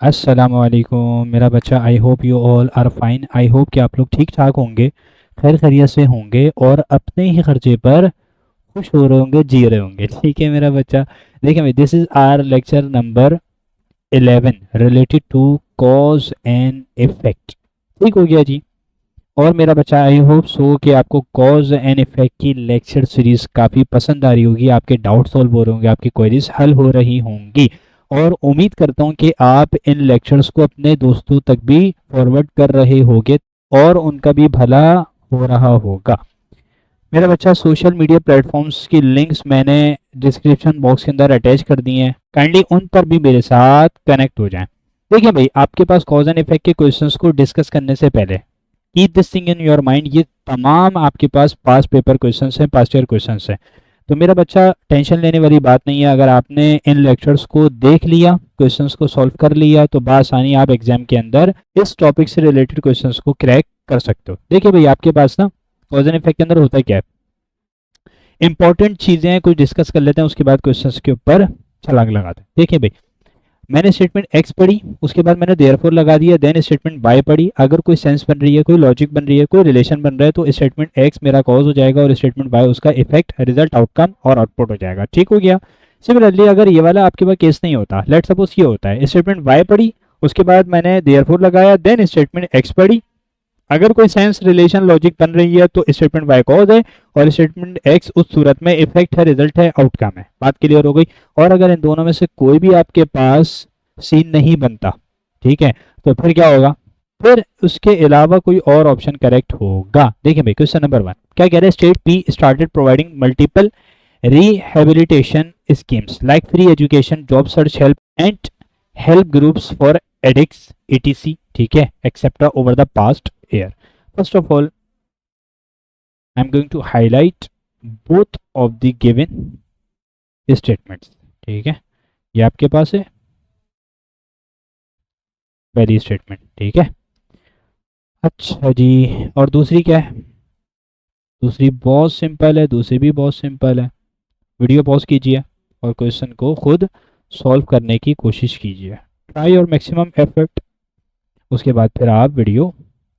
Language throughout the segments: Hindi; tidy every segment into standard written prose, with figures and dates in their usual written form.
अस्सलाम वालेकुम मेरा बच्चा। I hope you all are fine. I hope कि आप लोग ठीक ठाक होंगे, खैर खैरियत से होंगे और अपने ही खर्चे पर खुश हो रहे होंगे, जी रहे होंगे। ठीक है मेरा बच्चा। देखिए भाई, this is our lecture number 11 related to cause and effect. ठीक हो गया जी। और मेरा बच्चा आई होप सो कि आपको कॉज एंड इफेक्ट की लेक्चर सीरीज काफ़ी पसंद आ रही होगी, आपके डाउट सॉल्व हो रहे होंगे, आपकी क्वेरीज हल हो रही होंगी। और उम्मीद करता हूं कि आप इन लेक्चर्स को अपने दोस्तों तक भी फॉरवर्ड कर रहे होंगे और उनका भी भला हो रहा होगा। मेरा बच्चा, सोशल मीडिया प्लेटफॉर्म्स की लिंक्स मैंने डिस्क्रिप्शन बॉक्स के अंदर अटैच कर दी हैं, काइंडली उन पर भी मेरे साथ कनेक्ट हो जाएं। देखिए भाई, आपके पास कॉज एंड इफेक्ट के क्वेश्चंस को डिस्कस करने से पहले keep this thing in your mind, ये तमाम आपके पास पास पेपर क्वेश्चंस हैं, पास्ट ईयर क्वेश्चंस हैं। तो मेरा बच्चा, टेंशन लेने वाली बात नहीं है। अगर आपने इन लेक्चर्स को देख लिया, क्वेश्चंस को सॉल्व कर लिया, तो बासानी आप एग्जाम के अंदर इस टॉपिक से रिलेटेड क्वेश्चंस को क्रैक कर सकते हो। देखिए भाई, आपके पास ना कॉज एंड इफेक्ट के अंदर होता क्या है, इंपॉर्टेंट चीजें कुछ डिस्कस कर लेते हैं, उसके बाद क्वेश्चंस के ऊपर छलांग लगाते हैं। देखिए भाई, मैंने स्टेटमेंट एक्स पढ़ी, उसके बाद मैंने देयरफॉर लगा दिया, देन स्टेटमेंट वाई पढ़ी। अगर कोई सेंस बन रही है, कोई लॉजिक बन रही है, कोई रिलेशन बन रहा है, तो स्टेटमेंट एक्स मेरा कॉज हो जाएगा और स्टेटमेंट वाई उसका इफेक्ट, रिजल्ट, आउटकम और आउटपुट हो जाएगा। ठीक हो गया। सिमिलरली अगर ये वाला आपके पास केस नहीं होता, लेट सपोज ये होता है, स्टेटमेंट वाई पढ़ी, उसके बाद मैंने देयरफॉर लगाया, देन स्टेटमेंट एक्स पढ़ी। अगर कोई सेंस रिलेशन लॉजिक बन रही है तो स्टेटमेंट वाई कॉज है और स्टेटमेंट एक्स उस सूरत में इफेक्ट है, रिजल्ट है, आउटकम है। बात क्लियर हो गई। और अगर इन दोनों में से कोई भी आपके पास सीन नहीं बनता, ठीक है, तो फिर क्या होगा, फिर उसके अलावा कोई और ऑप्शन करेक्ट होगा। देखिए भाई, क्वेश्चन नंबर 1 क्या कह रहे हैं, state P started providing multiple rehabilitation schemes like free education, job search help and help groups for addicts etc, ठीक है, etc over the past year. First of all, I am going to highlight both of the given statements. ठीक है, ये आपके पास है पहली स्टेटमेंट। ठीक है, अच्छा जी। और दूसरी क्या है, दूसरी बहुत सिंपल है, दूसरी भी बहुत सिंपल है। वीडियो पॉज कीजिए और क्वेश्चन को खुद सॉल्व करने की कोशिश कीजिए, ट्राई और मैक्सिमम एफर्ट। उसके बाद फिर आप वीडियो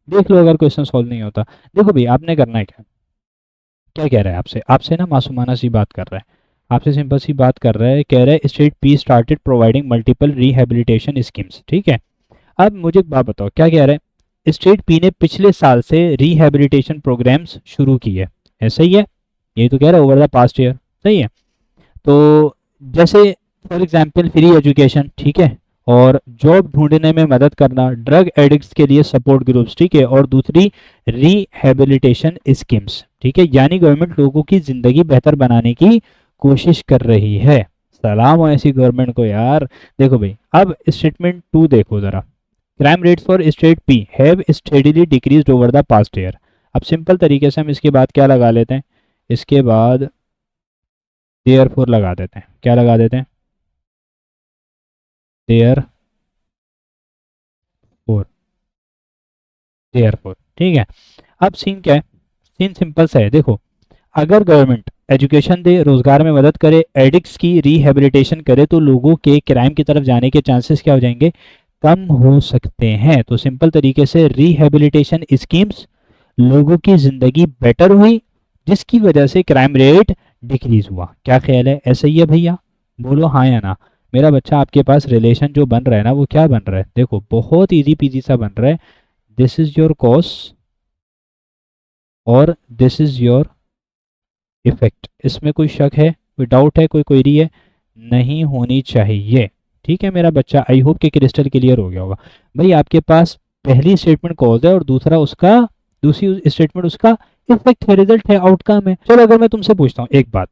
देख लो अगर क्वेश्चन सॉल्व नहीं होता। देखो भाई, आपने करना है क्या, क्या कह रहा है आपसे, आपसे ना मासूमाना सी बात कर रहा है, आपसे सिंपल सी बात कर रहा है, कह रहा है state P started providing multiple rehabilitation schemes. ठीक है, अब मुझे एक बात बताओ, क्या कह रहा है, स्टेट पी ने पिछले साल से रिहेबिलिटेशन प्रोग्राम्स शुरू किए, ऐसा ही है, ये तो कह रहा है ओवर द पास्ट ईयर। सही है। तो जैसे फॉर एग्जांपल फ्री एजुकेशन, ठीक है, और जॉब ढूंढने में मदद करना, ड्रग एडिक्ट्स के लिए सपोर्ट ग्रुप्स, ठीक है, और दूसरी रिहेबिलिटेशन स्कीम्स। ठीक है, यानी गवर्नमेंट लोगों की जिंदगी बेहतर बनाने की कोशिश कर रही है। सलाम हो ऐसी गवर्नमेंट को यार। देखो भाई, अब स्टेटमेंट 2 देखो जरा, crime rates for state P have steadily decreased over the past year. अब सिंपल तरीके से हम इसके बाद क्या लगा लेते हैं, इसके बाद देयरफॉर लगा देते हैं। क्या लगा देते हैं, देयरफॉर, देयरफॉर। ठीक है, अब सीन क्या है, सीन सिंपल सा है। देखो, अगर गवर्नमेंट एजुकेशन दे, रोजगार में मदद करे, एडिक्ट्स की रिहेबिलिटेशन करे, तो लोगों के क्राइम की तरफ जाने के चांसेस क्या हो जाएंगे, कम हो सकते हैं। तो सिंपल तरीके से रिहेबिलिटेशन स्कीम्स, लोगों की जिंदगी बेटर हुई, जिसकी वजह से क्राइम रेट डिक्रीज हुआ। क्या ख्याल है, ऐसा ही है भैया, बोलो हाँ या ना। मेरा बच्चा, आपके पास रिलेशन जो बन रहा है ना, वो क्या बन रहा है, देखो बहुत इजी पीजी सा बन रहा है। दिस इज योर कॉज और दिस इज योर इफेक्ट। इसमें कोई शक है, कोई डाउट है, कोई क्वेरी है, नहीं होनी चाहिए। ठीक है मेरा बच्चा, आई होप कि क्रिस्टल क्लियर हो गया होगा। भाई आपके पास पहली स्टेटमेंट कॉज है और दूसरा उसका, दूसरी स्टेटमेंट उसका इफेक्ट है, रिजल्ट है, आउटकम है। चलो अगर मैं तुमसे पूछता हूँ एक बात,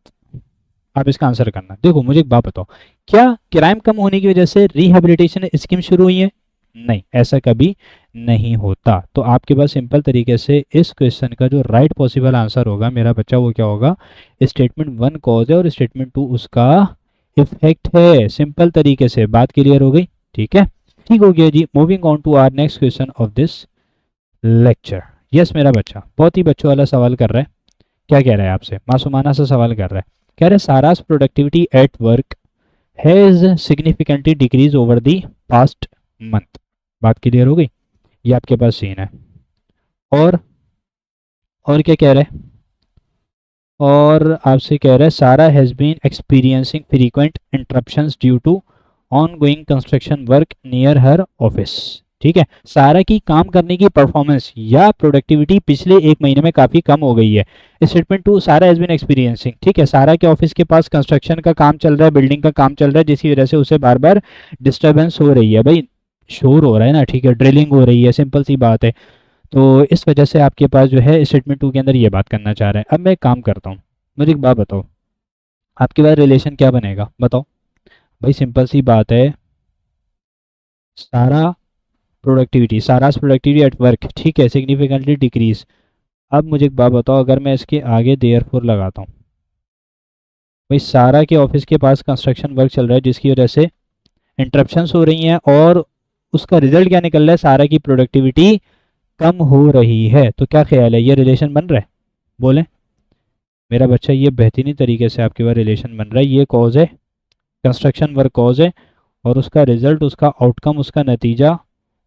आप इसका आंसर करना। देखो मुझे एक बात बताओ, क्या क्राइम कम होने की वजह से रिहेबिलिटेशन स्कीम शुरू हुई है, नहीं, ऐसा कभी नहीं होता। तो आपके पास सिंपल तरीके से इस क्वेश्चन का जो राइट पॉसिबल आंसर होगा मेरा बच्चा, वो क्या होगा, स्टेटमेंट 1 कॉज है और स्टेटमेंट 2 उसका इफेक्ट है। सिंपल तरीके से बात क्लियर हो गई। ठीक है, ठीक हो गया जी। Moving on to our next question of this lecture. Yes मेरा बच्चा, बहुत ही बच्चों वाला सवाल कर रहा है। क्या कह रहा है आपसे, मासूमाना सा सवाल कर रहा है, कह रहे Sara's productivity at work has significantly decrease over the past month. बात क्लियर हो गई? ये आपके पास सीन है। और और क्या कह रहा है? और आपसे कह रहा है Sara has been experiencing frequent interruptions due to ongoing construction work near her office. ठीक है, सारा की काम करने की परफॉर्मेंस या प्रोडक्टिविटी पिछले एक महीने में काफ़ी कम हो गई है। स्टेटमेंट टू, सारा हैज़ बीन एक्सपीरियंसिंग। ठीक है, सारा के ऑफिस के पास कंस्ट्रक्शन का काम चल रहा है, बिल्डिंग का काम चल रहा है, जिसकी वजह से उसे बार बार डिस्टर्बेंस हो रही है। भाई शोर हो रहा है ना, ठीक है, ड्रिलिंग हो रही है, सिंपल सी बात है। तो इस वजह से आपके पास जो है स्टेटमेंट टू के अंदर ये बात करना चाह रहे हैं। अब मैं एक काम करता हूँ, मुझे एक बात बताओ, आपके पास रिलेशन क्या बनेगा बताओ? भाई सिंपल सी बात है, सारा प्रोडक्टिविटी, सारास प्रोडक्टिविटी एट वर्क, ठीक है, सिग्निफिकेंटली डिक्रीज। अब मुझे एक बात बताओ, अगर मैं इसके आगे देयरफॉर लगाता हूँ, भाई सारा के ऑफिस के पास कंस्ट्रक्शन वर्क चल रहा है जिसकी वजह से इंटरप्शंस हो रही हैं और उसका रिजल्ट क्या निकल रहा है, सारा की प्रोडक्टिविटी कम हो रही है। तो क्या ख्याल है, ये रिलेशन बन रहा है? बोलें मेरा बच्चा, ये बेहतरीन तरीके से आपके पास रिलेशन बन रहा है। ये कॉज है, कंस्ट्रक्शन वर्क कॉज है, और उसका रिजल्ट, उसका आउटकम, उसका नतीजा,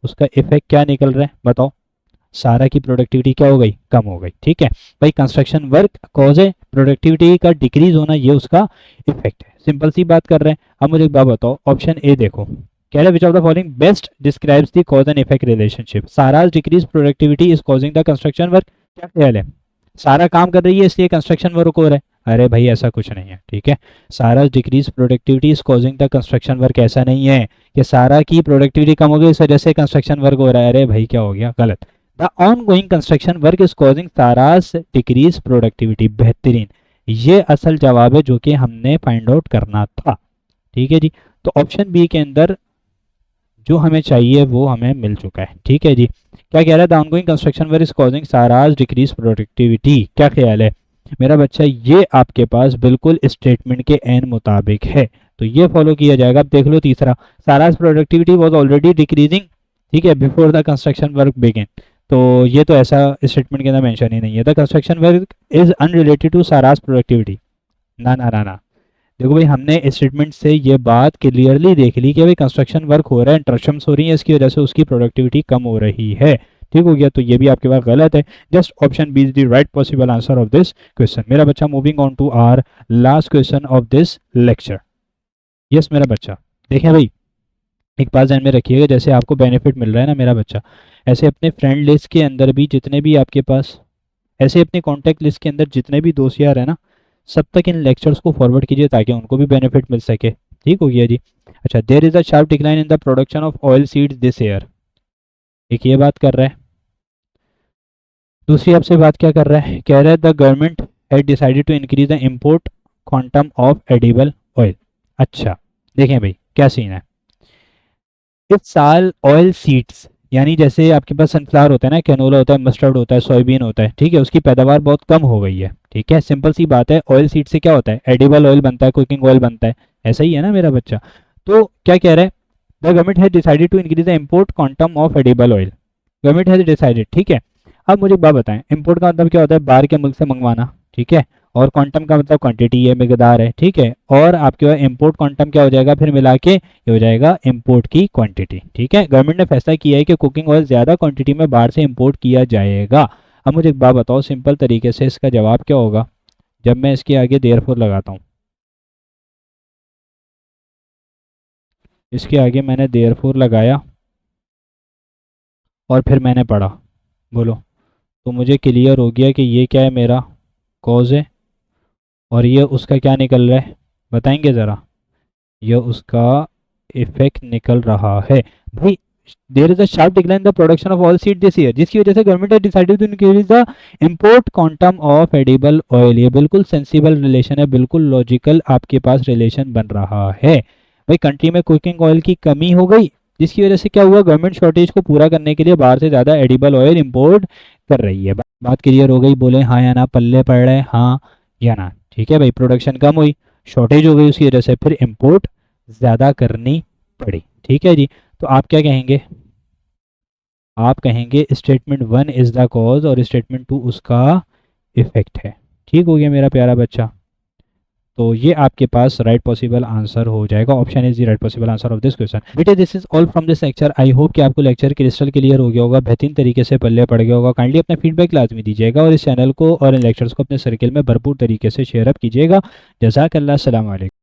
उसका इफेक्ट क्या निकल रहा है बताओ? सारा की प्रोडक्टिविटी क्या हो गई, कम हो गई। ठीक है भाई, कंस्ट्रक्शन वर्क कॉज है, प्रोडक्टिविटी का डिक्रीज होना ये उसका इफेक्ट है। सिंपल सी बात कर रहे हैं। अब मुझे एक बात बताओ, ऑप्शन ए देखो, कह रहा है which of the following best describes the cause and effect relationship, Sara's decrease productivity is causing the construction work. क्या ख्याल है, सारा काम कर रही है इसलिए कंस्ट्रक्शन वर्क हो रहा है? अरे भाई ऐसा कुछ नहीं है। ठीक है, सारा decrease productivity is causing the construction work, ऐसा नहीं है कि सारा की प्रोडक्टिविटी कम हो गई इस वजह से कंस्ट्रक्शन वर्क हो रहा है। अरे भाई क्या हो गया, गलत। The ongoing construction work is causing Sara's decrease productivity. बेहतरीन, ये असल जवाब है जो कि हमने फाइंड आउट करना था। ठीक है जी, तो ऑप्शन बी के अंदर जो हमें चाहिए वो हमें मिल चुका है। ठीक है जी, क्या कह रहा है, the ongoing construction work is causing Sara's decrease productivity. क्या ख्याल है मेरा बच्चा, ये आपके पास बिल्कुल स्टेटमेंट के एन मुताबिक है, तो ये फॉलो किया जाएगा। अब देख लो तीसरा, साराज प्रोडक्टिविटी वाज ऑलरेडी डिक्रीजिंग, ठीक है, before the construction work begin. तो ये तो ऐसा स्टेटमेंट के अंदर मेंशन ही नहीं है। The construction work is unrelated to Sara's productivity. ना ना ना ना, देखो भाई हमने स्टेटमेंट से ये बात क्लियरली देख ली कि भाई कंस्ट्रक्शन वर्क हो रहा है, इंटरप्शंस हो रही है, इसकी वजह से उसकी प्रोडक्टिविटी कम हो रही है। ठीक हो गया, तो ये भी आपके पास गलत है। Just option B is the right possible answer of this question. मेरा बच्चा, moving on to our last question of this lecture. Yes मेरा बच्चा, देखें भाई, एक बात ध्यान में रखिएगा, जैसे आपको बेनिफिट मिल रहा है ना मेरा बच्चा, ऐसे अपने फ्रेंड लिस्ट के अंदर भी जितने भी आपके पास, ऐसे अपने कॉन्टैक्ट लिस्ट के अंदर जितने भी दोस्त यार है ना, सब तक इन लेक्चर्स को फॉरवर्ड कीजिए ताकि उनको भी बेनिफिट मिल सके। ठीक हो गया जी। अच्छा, there is a sharp decline in the production of oil seeds this year, एक ये बात कर रहा है। दूसरी आपसे बात क्या कर रहा है, कह रहा है the government had decided to increase the import quantum of edible oil. अच्छा, देखें भाई क्या सीन है, इस साल ऑयल सीड्स, यानी जैसे आपके पास सनफ्लावर होता है ना, कैनोला होता है, मस्टर्ड होता है, सोयाबीन होता है, ठीक है, उसकी पैदावार बहुत कम हो गई है। ठीक है, सिंपल सी बात है, ऑयल सीड से क्या होता है, एडिबल ऑयल बनता है, कुकिंग ऑयल बनता है, ऐसा ही है ना मेरा बच्चा। तो क्या कह रहा है, the government has decided to increase the import quantum of edible oil. Government has decided, ठीक है। अब मुझे एक बात बताएं, इम्पोर्ट का मतलब क्या होता है, बाहर के मुल्क से मंगवाना, ठीक है, और क्वांटम का मतलब क्वांटिटी है, मिकदार है, ठीक है, और आपके पास इम्पोर्ट क्वांटम क्या हो जाएगा, फिर मिला के ये हो जाएगा इम्पोर्ट की क्वांटिटी। ठीक है, गवर्नमेंट ने फैसला किया है कि कुकिंग ऑयल ज़्यादा क्वांटिटी में बाहर से इम्पोर्ट किया जाएगा। अब मुझे एक बात बताओ, सिंपल तरीके से इसका जवाब क्या होगा जब मैं इसके आगे देयरफॉर लगाता हूँ? इसके आगे मैंने देयरफॉर लगाया और फिर मैंने पढ़ा, बोलो, तो मुझे क्लियर हो गया कि ये क्या है, मेरा कॉज है, और ये उसका क्या निकल रहा है, बताएंगे ज़रा? ये उसका इफेक्ट निकल रहा है। भाई there is a sharp decline in the production of oil seed this year, जिसकी वजह से गवर्नमेंट ने decided to increase the import quantum of edible oil. ये बिल्कुल सेंसिबल रिलेशन है, बिल्कुल लॉजिकल आपके पास रिलेशन बन रहा है। भाई कंट्री में कुकिंग ऑयल की कमी हो गई, जिसकी वजह से क्या हुआ, गवर्नमेंट शॉर्टेज को पूरा करने के लिए बाहर से ज़्यादा एडिबल ऑयल इंपोर्ट कर रही है। बात क्लियर हो गई? बोले हाँ या ना, पल्ले पड़ रहे हैं हाँ या ना? ठीक है भाई, प्रोडक्शन कम हुई, शॉर्टेज हो गई, उसकी वजह से फिर इंपोर्ट ज़्यादा करनी पड़ी। ठीक है जी, तो आप क्या कहेंगे? आप कहेंगे statement one is the cause और स्टेटमेंट टू उसका इफेक्ट है। ठीक हो गया मेरा प्यारा बच्चा? तो ये आपके पास राइट पॉसिबल आंसर हो जाएगा। Option is the right possible answer of this question. बेटे this is all from this lecture. I hope कि आपको लेक्चर क्रिस्टल क्लियर हो गया होगा, बेहतरीन तरीके से पल्ले पड़ गया होगा। काइंडली अपना फीडबैक लाजमी दीजिएगा और इस चैनल को और इन लेक्चर्स को अपने सर्किल में भरपूर तरीके से शेयर अप कीजिएगा। जज़ाकल्लाह, अस्सलाम वालेकुम।